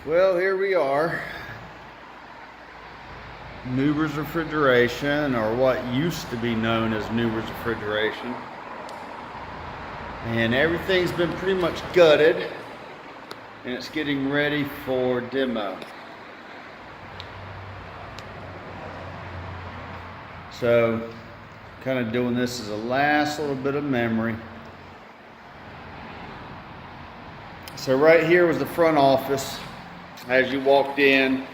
Well, here we are. Newber's Refrigeration, or what used to be known as Newber's Refrigeration. And everything's been pretty much gutted, and it's getting ready for demo. So, kind of doing this as a last little bit of memory. So right here was the front office. As you walked in,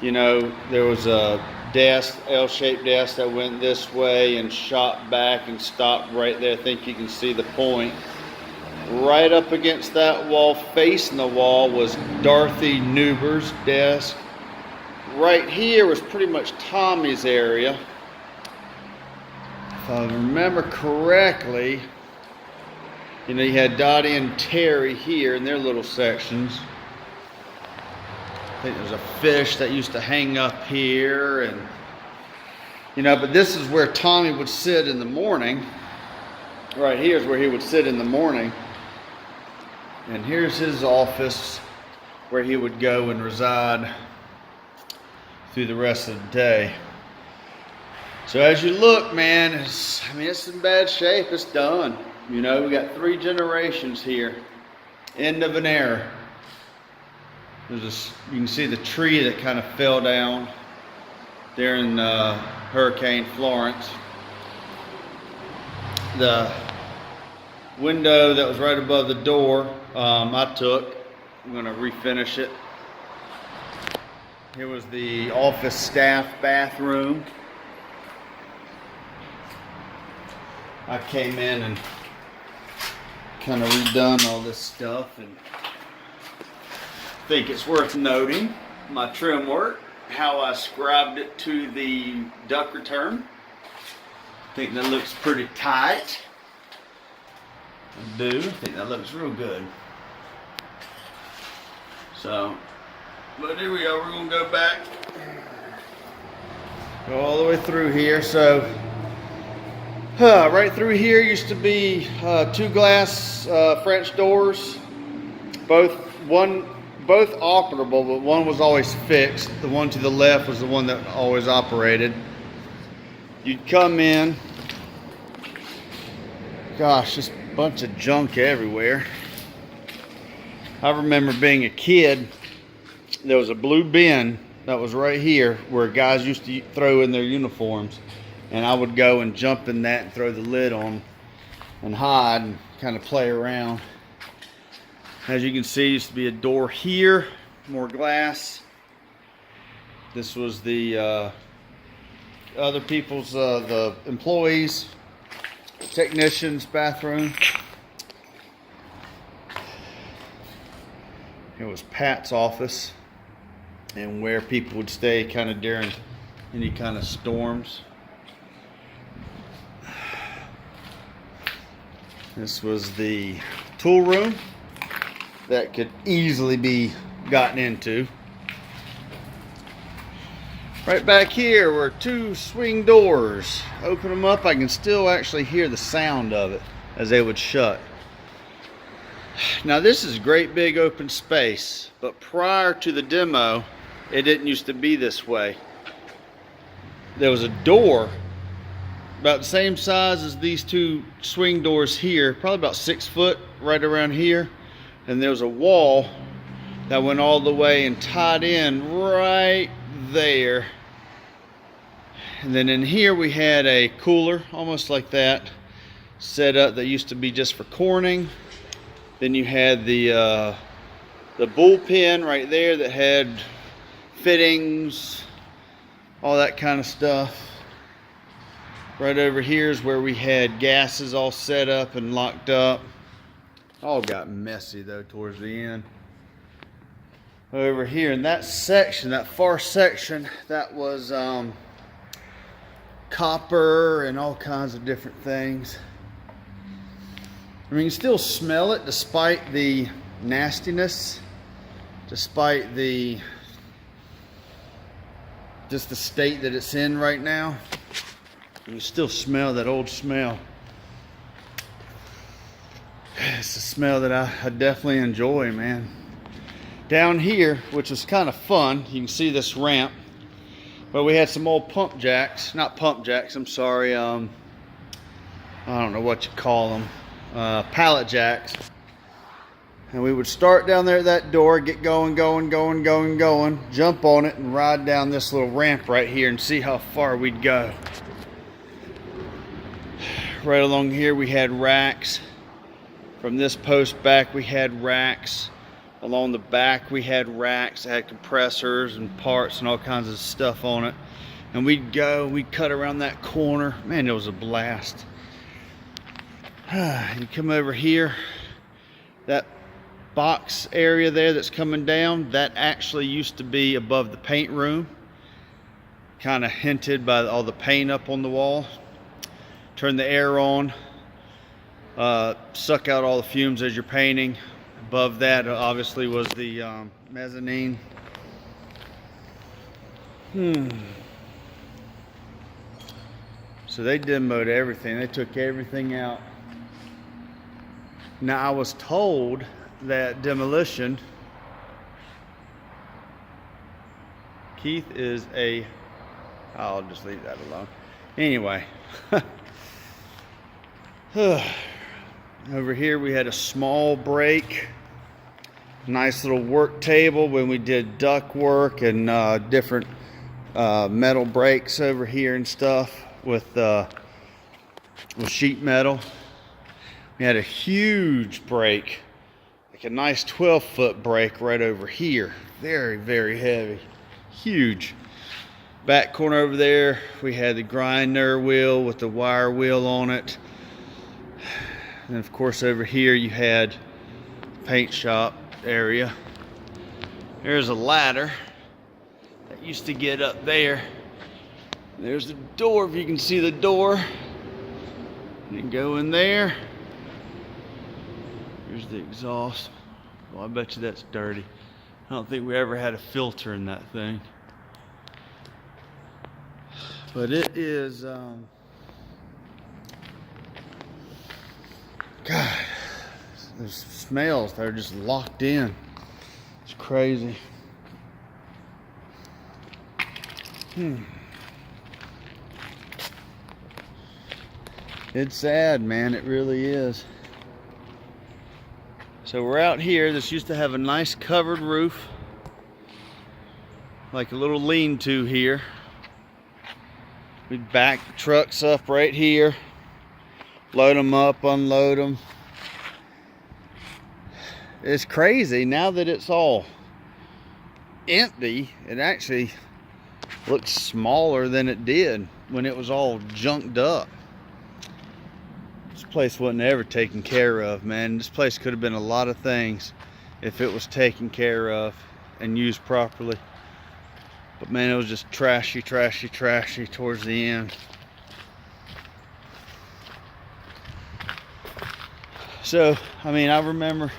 you know, there was a desk, L-shaped desk that went this way and shot back and stopped right there. I think you can see the point. Right up against that wall, facing the wall, was Dorothy Newber's desk. Right here was pretty much Tommy's area. If I remember correctly, you know, you had Dottie and Terry here in their little sections. I think there's a fish that used to hang up here, and you know, but this is where Tommy would sit in the morning. Right here is where he would sit in the morning, and here's his office where he would go and reside through the rest of the day. So as you look, man, it's in bad shape. It's done. You know, we got 3 generations here. End of an era. You can see the tree that kind of fell down during Hurricane Florence. The window that was right above the door, I took. I'm going to refinish it. Here was the office staff bathroom. I came in and kind of redone all this stuff, and I think it's worth noting my trim work, how I scribed it to the duct return. I think that looks pretty tight. I do. I think that looks real good. So, but here we go. We're going to go back, go all the way through here. So, right through here used to be 2 glass French doors, both operable, but one was always fixed. The one to the left was the one that always operated. You'd come in, gosh, just a bunch of junk everywhere. I remember being a kid, there was a blue bin that was right here where guys used to throw in their uniforms, and I would go and jump in that and throw the lid on and hide and kind of play around. As you can see, used to be a door here, more glass. This was the other people's, the employees, technicians' bathroom. It was Pat's office, and where people would stay kind of during any kind of storms. This was the tool room that could easily be gotten into. Right back here were 2 swing doors. Open them up, I can still actually hear the sound of it as they would shut. Now this is great big open space, but prior to the demo, it didn't used to be this way. There was a door about the same size as these 2 swing doors here, probably about 6 foot right around here. And there was a wall that went all the way and tied in right there. And then in here we had a cooler, almost like that, set up that used to be just for corning. Then you had the bullpen right there that had fittings, all that kind of stuff. Right over here is where we had gases all set up and locked up. All got messy though towards the end. Over here in that section, that far section, that was copper and all kinds of different things. I mean, you can still smell it despite the nastiness, despite just the state that it's in right now. You still smell that old smell. It's a smell that I definitely enjoy, man. Down here, which was kind of fun, you can see this ramp. But we had some old pump jacks, not pump jacks, I'm sorry, I don't know what you call them, pallet jacks. And we would start down there at that door, get going, jump on it and ride down this little ramp right here and see how far we'd go. Right along here we had racks. From this post back we had racks. Along the back we had racks that had compressors and parts and all kinds of stuff on it. And we'd cut around that corner. Man, it was a blast. You come over here, that box area there that's coming down, that actually used to be above the paint room. Kind of hinted by all the paint up on the wall. Turn the air on, suck out all the fumes as you're painting. Above that obviously was the mezzanine. So they demoed everything. They took everything out. Now I was told that demolition, Keith is a, I'll just leave that alone. Anyway. Over here we had a small break, nice little work table when we did duct work and different metal breaks over here and stuff with sheet metal. We had a huge break, like a nice 12-foot break right over here. Very, very heavy, huge. Back corner over there, we had the grinder wheel with the wire wheel on it. And of course over here you had the paint shop area. There's a ladder that used to get up there. There's the door, if you can see the door. You can go in there. Here's the exhaust. Well, I bet you that's dirty. I don't think we ever had a filter in that thing. But it is, God, there's smells that are just locked in. It's crazy. It's sad, man, it really is. So we're out here. This used to have a nice covered roof, like a little lean-to here. We'd back the trucks up right here, load them up, unload them. It's crazy now that it's all empty. It actually looks smaller than it did when it was all junked up. This place wasn't ever taken care of, man. This place could have been a lot of things if it was taken care of and used properly. But man, it was just trashy towards the end. So, I mean, I remember,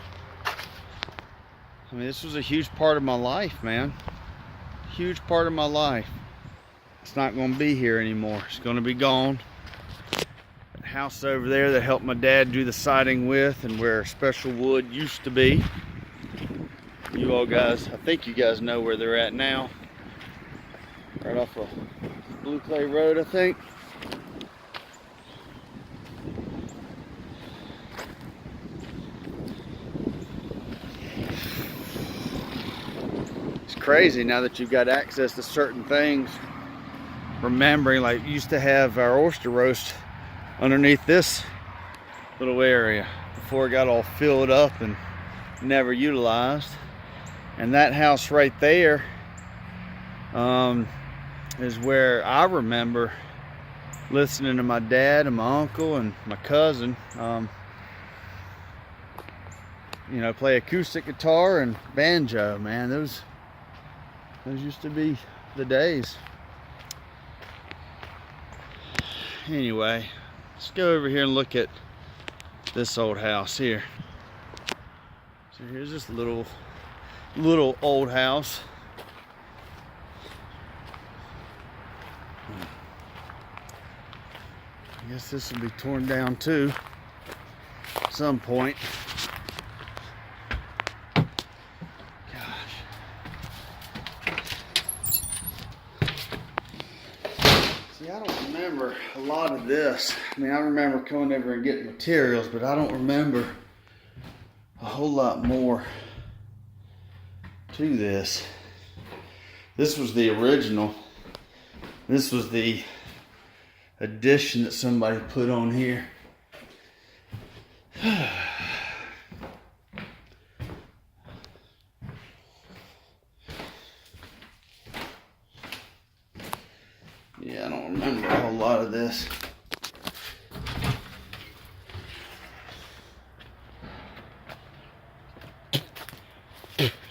this was a huge part of my life, man. Huge part of my life. It's not going to be here anymore. It's going to be gone. That house over there that helped my dad do the siding with and where special wood used to be. You all guys, I think you guys know where they're at now. Right off of Blue Clay Road, I think. It's crazy now that you've got access to certain things. Remembering, like, you used to have our oyster roast underneath this little area before it got all filled up and never utilized. And that house right there is where I remember listening to my dad and my uncle and my cousin, you know, play acoustic guitar and banjo. Man, those used to be the days. Anyway, let's go over here and look at this old house here. So here's this little old house. I guess this will be torn down too at some point. Gosh. lot of this. I mean, I remember coming over and getting materials, but I don't remember a whole lot more to this. This was the original. This was the addition that somebody put on here. Yeah, I don't remember a whole lot of this.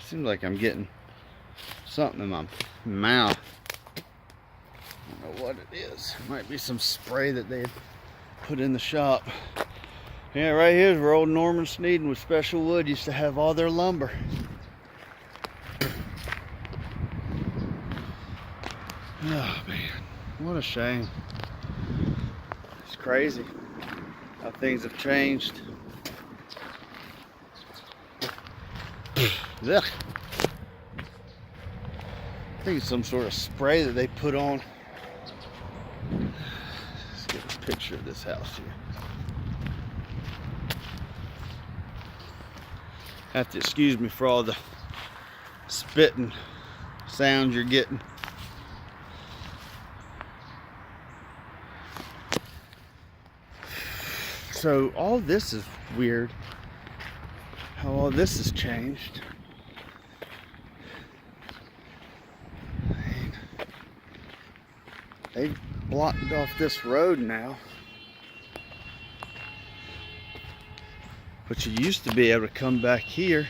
Seems like I'm getting something in my mouth. I don't know what it is. It might be some spray that they put in the shop. Yeah, right here's where old Norman Sneeden with Special Wood used to have all their lumber. Oh man, what a shame. It's crazy how things have changed. Ugh. I think it's some sort of spray that they put on. Let's get a picture of this house here. Have to excuse me for all the spitting sounds you're getting. So all this is weird. How all this has changed. They've blocked off this road now. But you used to be able to come back here.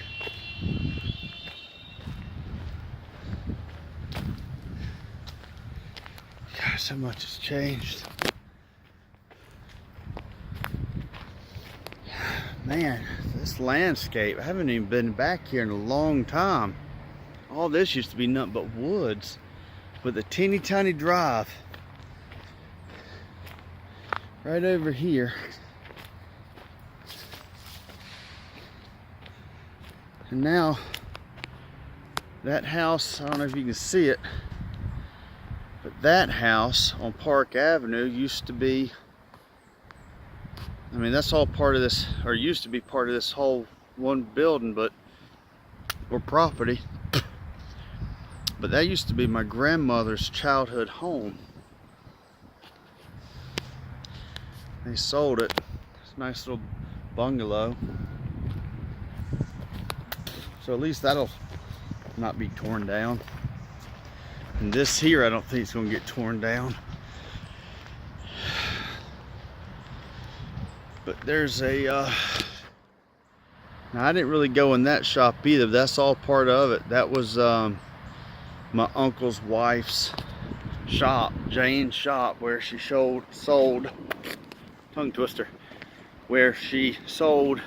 Gosh, so much has changed. Man, this landscape, I haven't even been back here in a long time. All this used to be nothing but woods with a teeny tiny drive right over here. And now that house, I don't know if you can see it, but that house on Park Avenue used to be, I mean, that's all part of this, or used to be part of this whole one building, but, or property. But that used to be my grandmother's childhood home. They sold it. It's a nice little bungalow. So at least that'll not be torn down. And this here, I don't think it's gonna get torn down. But there's a, now I didn't really go in that shop either. That's all part of it. That was my uncle's wife's shop, Jane's shop, where she sold, tongue twister, where she sold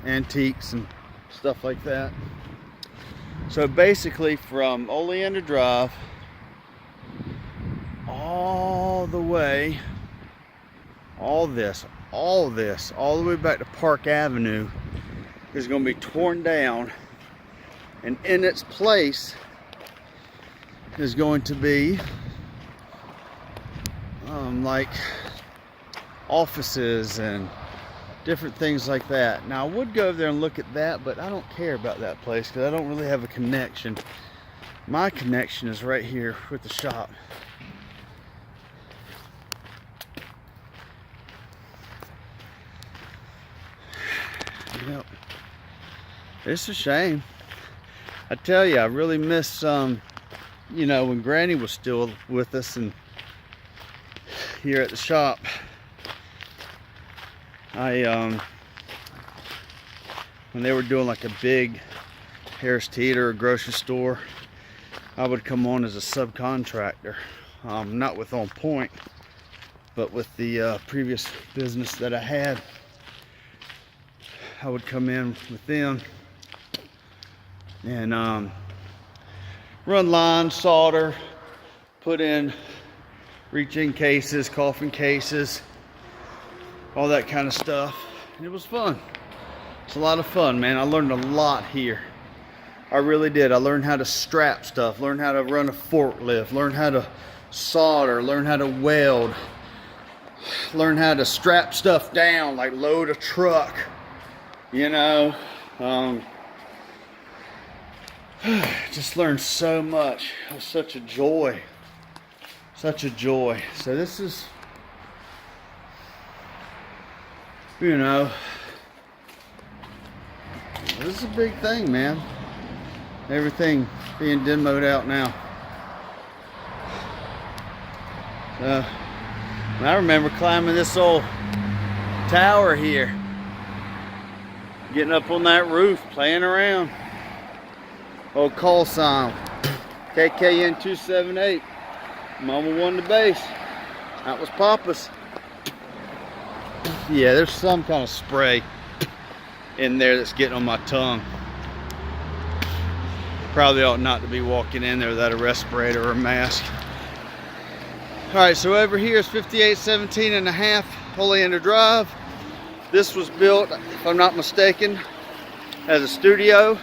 antiques and stuff like that. So basically from Oleander Drive all the way, all the way back to Park Avenue is going to be torn down, and in its place is going to be like offices and different things like that. Now I would go over there and look at that, but I don't care about that place because I don't really have a connection. My connection is right here with the shop. Yep. It's a shame. I tell you, I really miss you know, when Granny was still with us and here at the shop. When they were doing like a big Harris Teeter or grocery store, I would come on as a subcontractor, not with On Point, but with the previous business that I had. I would come in with them and run lines, solder, put in reach-in cases, coffin cases, all that kind of stuff. And it was fun. It's a lot of fun, man. I learned a lot here. I really did. I learned how to strap stuff, learned how to run a forklift, learned how to solder, learned how to weld, learned how to strap stuff down, like load a truck, you know. Just learned so much. It was such a joy. Such a joy. So this is, you know, this is a big thing, man. Everything being demoed out now. I remember climbing this old tower here, getting up on that roof, playing around. Old call sign, KKN 278. Mama won the base. That was Papa's. Yeah, there's some kind of spray in there that's getting on my tongue. Probably ought not to be walking in there without a respirator or a mask. Alright, so over here is 5817 and a half Oleander Drive. This was built, if I'm not mistaken, as a studio.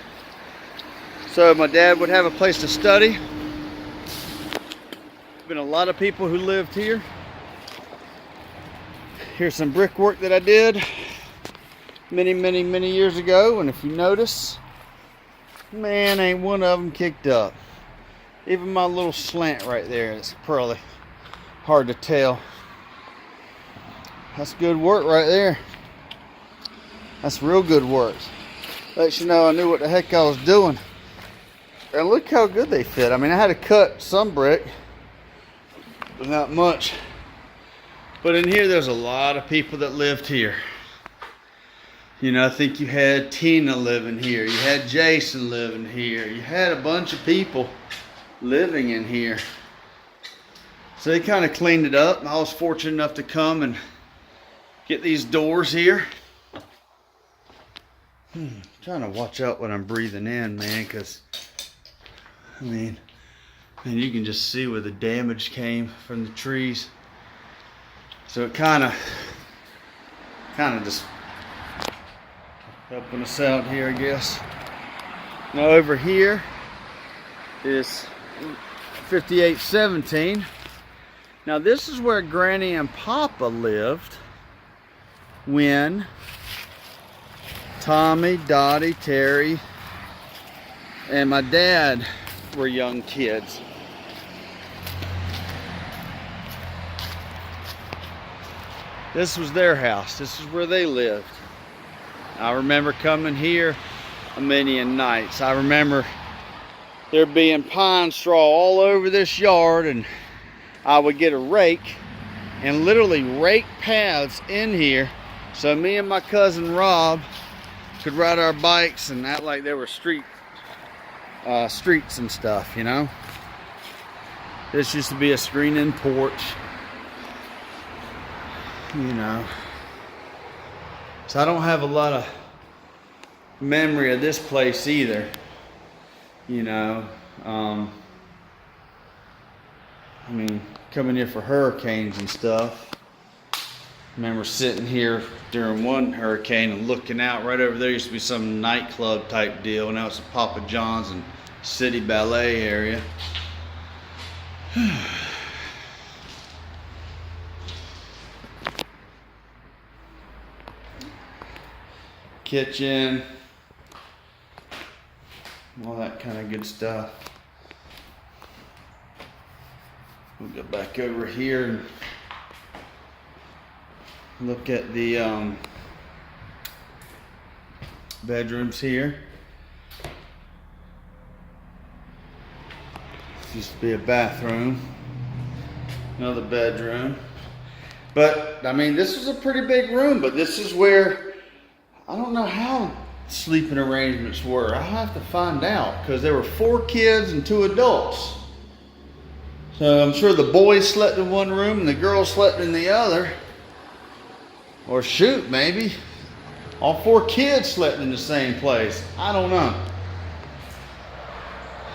So my dad would have a place to study. Been a lot of people who lived here. Here's some brickwork that I did many years ago, and if you notice, man, ain't one of them kicked up. Even my little slant right there, it's probably hard to tell. That's good work right there. That's real good work. Lets you know I knew what the heck I was doing. And look how good they fit. I mean, I had to cut some brick, but not much. But in here, there's a lot of people that lived here. You know, I think you had Tina living here. You had Jason living here. You had a bunch of people living in here. So they kind of cleaned it up. I was fortunate enough to come and get these doors here. Trying to watch out when I'm breathing in, man, because I mean, you can just see where the damage came from the trees. So it kind of just helping us out here, I guess. Now over here is 5817. Now this is where Granny and Papa lived when Tommy, Dottie, Terry, and my dad were young kids. This was their house. This is where they lived. I remember coming here a million nights. I remember there being pine straw all over this yard, and I would get a rake and literally rake paths in here so me and my cousin Rob could ride our bikes and act like there were streets and stuff, you know. This used to be a screen-in porch, you know. So I don't have a lot of memory of this place either, you know. I mean, coming here for hurricanes and stuff. Remember sitting here during one hurricane and looking out. Right over there used to be some nightclub type deal. Now it's a Papa John's and City Ballet area. Kitchen, all that kind of good stuff. We'll go back over here and look at the bedrooms here. This used to be a bathroom, another bedroom. But I mean, this was a pretty big room, but this is where, I don't know how sleeping arrangements were. I'll have to find out, because there were 4 kids and 2 adults. So I'm sure the boys slept in one room and the girls slept in the other. Or shoot, maybe all 4 kids slept in the same place. I don't know.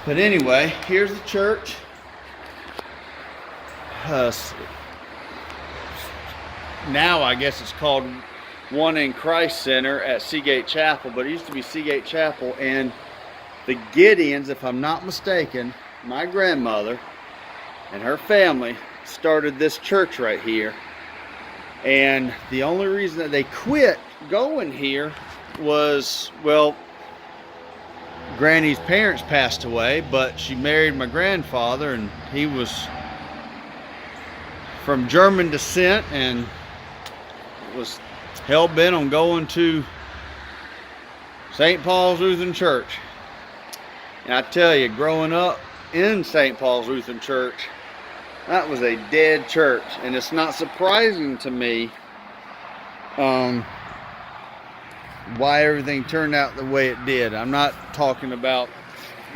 But anyway, here's the church. Now I guess it's called One in Christ Center at Seagate Chapel, but it used to be Seagate Chapel. And the Gideons, if I'm not mistaken, my grandmother and her family started this church right here. And the only reason that they quit going here was, well, Granny's parents passed away, but she married my grandfather, and he was from German descent and was hell-bent on going to St. Paul's Lutheran Church. And I tell you, growing up in St. Paul's Lutheran Church, that was a dead church. And it's not surprising to me why everything turned out the way it did. I'm not talking about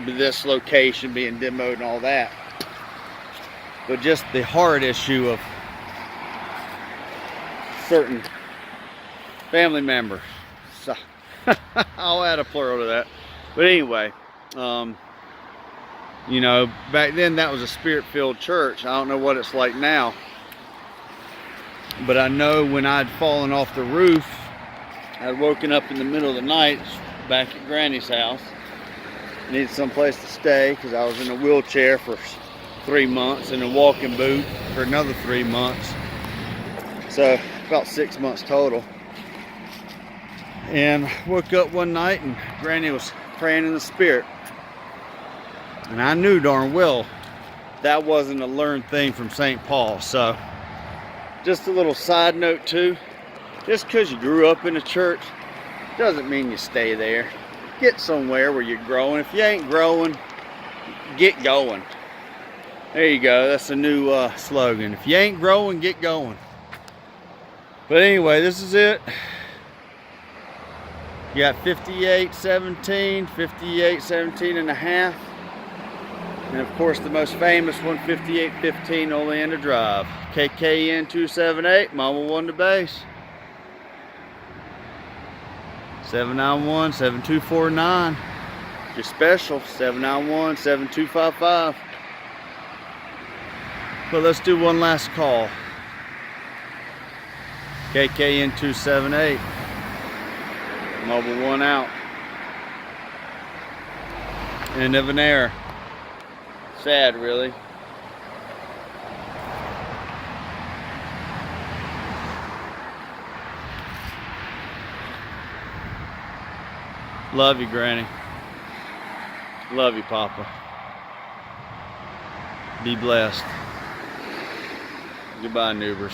this location being demoed and all that, but just the hard issue of certain family members. So I'll add a plural to that. But anyway, you know, back then that was a spirit-filled church. I don't know what it's like now, but I know when I'd fallen off the roof, I'd woken up in the middle of the night back at Granny's house. Needed someplace to stay because I was in a wheelchair for 3 months and a walking boot for another 3 months. So about 6 months total. And woke up one night and Granny was praying in the spirit. And I knew darn well that wasn't a learned thing from St. Paul. So just a little side note too. Just because you grew up in a church doesn't mean you stay there. Get somewhere where you're growing. If you ain't growing, get going. There you go. That's a new slogan. If you ain't growing, get going. But anyway, this is it. You got 5817, 5817 and a half. And of course the most famous one, 5815 Oleander Drive. KKN 278, Mama 1 to base. 791-7249. Your special, 791-7255. But let's do one last call. KKN 278. Mobile 1 out. End of an era. Sad, really. Love you, Granny. Love you, Papa. Be blessed. Goodbye, Newbers.